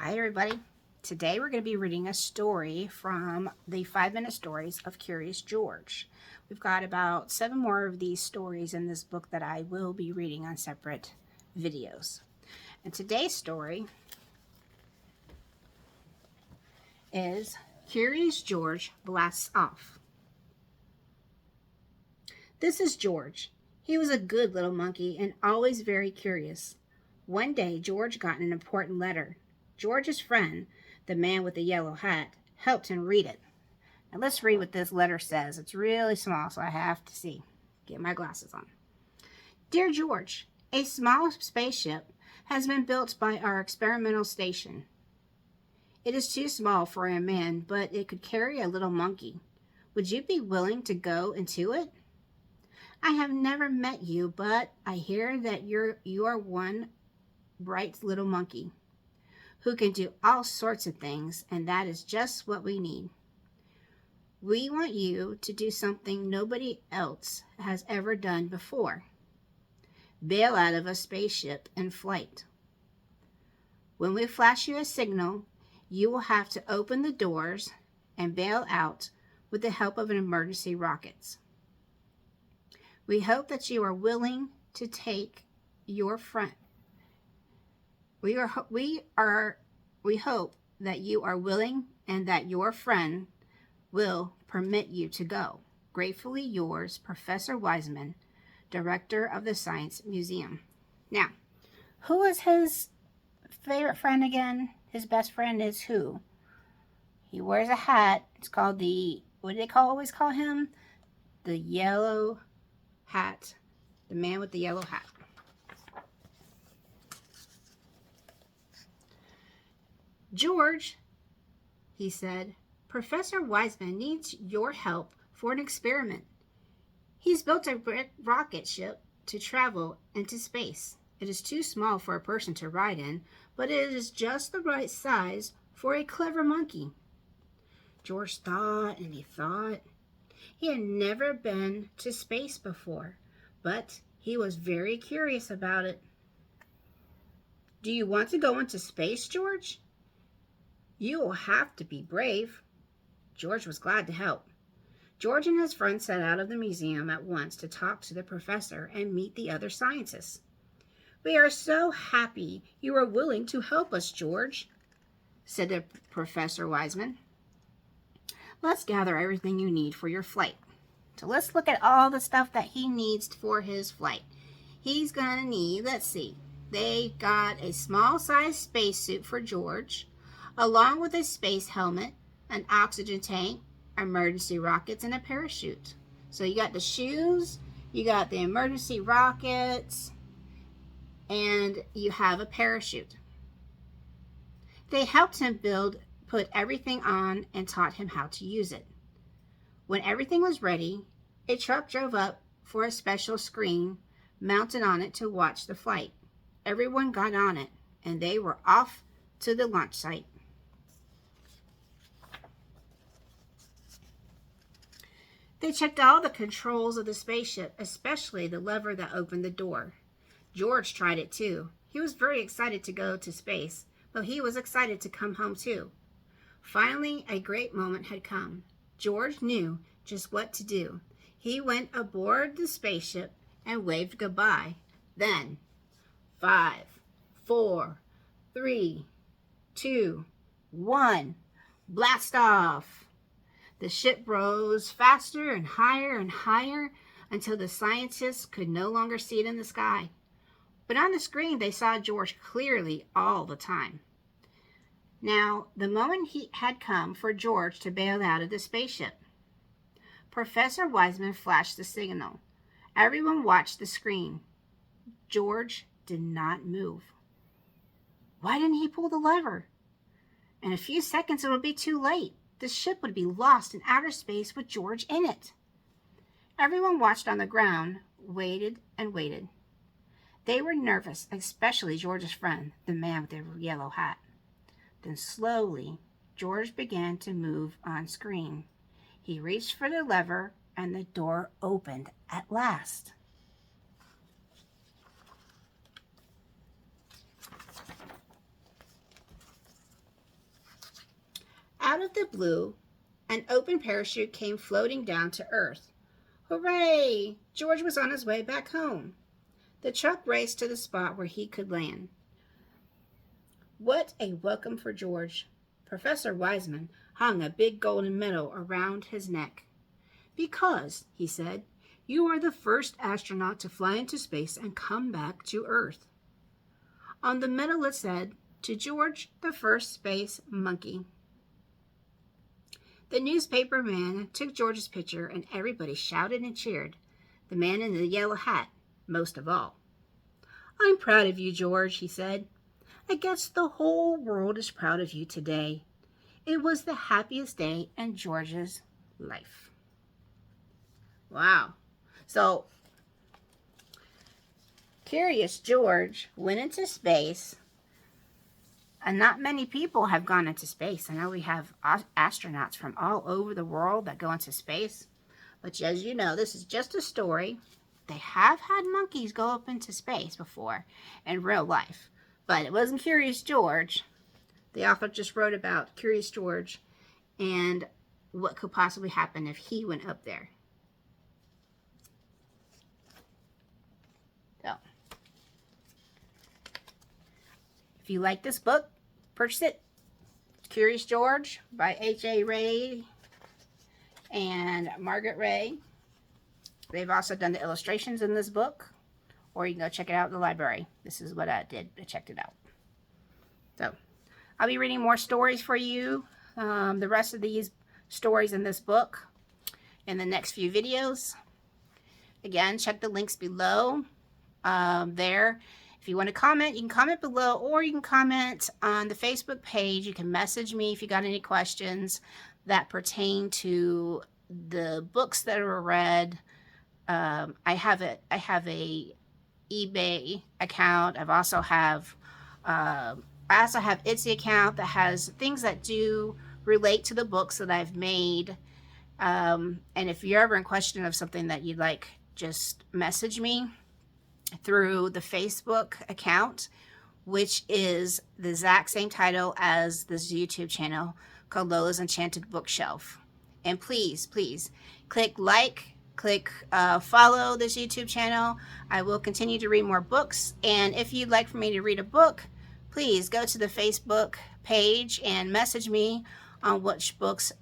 Hi everybody. Today we're going to be reading a story from the 5-Minute Stories of Curious George. We've got about 7 more of these stories in this book that I will be reading on separate videos. And today's story is Curious George Blasts Off. This is George. He was a good little monkey and always very curious. One day George got an important letter. George's friend, the man with the yellow hat, helped him read it. Now let's read what this letter says. It's really small, so I have to see. Get my glasses on. Dear George, a small spaceship has been built by our experimental station. It is too small for a man, but it could carry a little monkey. Would you be willing to go into it? I have never met you, but I hear that you are one bright little monkey who can do all sorts of things, and that is just what we need. We want you to do something nobody else has ever done before. Bail out of a spaceship in flight. When we flash you a signal, you will have to open the doors and bail out with the help of an emergency rockets. We hope that you are willing to take your friend. We hope that you are willing and that your friend will permit you to go. Gratefully yours, Professor Wiseman, Director of the Science Museum. Now, who is his favorite friend again? His best friend is who? He wears a hat. It's called what do they always call him? The yellow hat. The man with the yellow hat. George, he said, Professor Wiseman needs your help for an experiment. He's built a rocket ship to travel into space. It is too small for a person to ride in, but it is just the right size for a clever monkey. George thought and he thought. He had never been to space before, but he was very curious about it. Do you want to go into space, George? You will have to be brave. George was glad to help. George and his friend set out of the museum at once to talk to the professor and meet the other scientists. We are so happy you are willing to help us, George, said the Professor Wiseman. Let's gather everything you need for your flight. So let's look at all the stuff that he needs for his flight. He's going to need, let's see, they got a small-sized spacesuit for George, along with a space helmet, an oxygen tank, emergency rockets, and a parachute. So you got the shoes, you got the emergency rockets, and you have a parachute. They helped him put everything on and taught him how to use it. When everything was ready, a truck drove up for a special screen mounted on it to watch the flight. Everyone got on it, and they were off to the launch site. They checked all the controls of the spaceship, especially the lever that opened the door. George tried it too. He was very excited to go to space, but he was excited to come home too. Finally, a great moment had come. George knew just what to do. He went aboard the spaceship and waved goodbye. Then, 5, 4, 3, 2, 1, blast off! The ship rose faster and higher until the scientists could no longer see it in the sky. But on the screen, they saw George clearly all the time. Now, the moment had come for George to bail out of the spaceship. Professor Wiseman flashed the signal. Everyone watched the screen. George did not move. Why didn't he pull the lever? In a few seconds, it would be too late. The ship would be lost in outer space with George in it. Everyone watched on the ground, waited and waited. They were nervous, especially George's friend, the man with the yellow hat. Then slowly, George began to move on screen. He reached for the lever, and the door opened at last. Out of the blue, an open parachute came floating down to Earth. Hooray! George was on his way back home. The truck raced to the spot where he could land. What a welcome for George. Professor Wiseman hung a big golden medal around his neck. Because, he said, you are the first astronaut to fly into space and come back to Earth. On the medal it said, to George, the first space monkey. The newspaper man took George's picture and everybody shouted and cheered, the man in the yellow hat most of all. I'm proud of you, George, he said. I guess the whole world is proud of you today. It was the happiest day in George's life. Wow. So, Curious George went into space, and not many people have gone into space. I know we have astronauts from all over the world that go into space, but as you know, this is just a story. They have had monkeys go up into space before in real life, but it wasn't Curious George. The author just wrote about Curious George and what could possibly happen if he went up there. So, if you like this book, purchase it. Curious George by H.A. Ray and Margret Ray. They've also done the illustrations in this book, or you can go check it out in the library. This is what I did. I checked it out. So, I'll be reading more stories for you, the rest of these stories in this book, in the next few videos. Again, check the links below there. If you want to comment, you can comment below, or you can comment on the Facebook page. You can message me if you got any questions that pertain to the books that were read. I have a eBay account. I also have Etsy account that has things that do relate to the books that I've made. And if you're ever in question of something that you'd like, just message me through the Facebook account, which is the exact same title as this YouTube channel called Lola's Enchanted Bookshelf. And please, please click follow this YouTube channel. I will continue to read more books. And if you'd like for me to read a book, please go to the Facebook page and message me on which books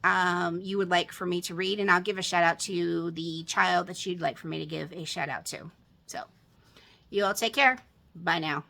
you would like for me to read. And I'll give a shout out to the child that you'd like for me to give a shout out to. So, you all take care. Bye now.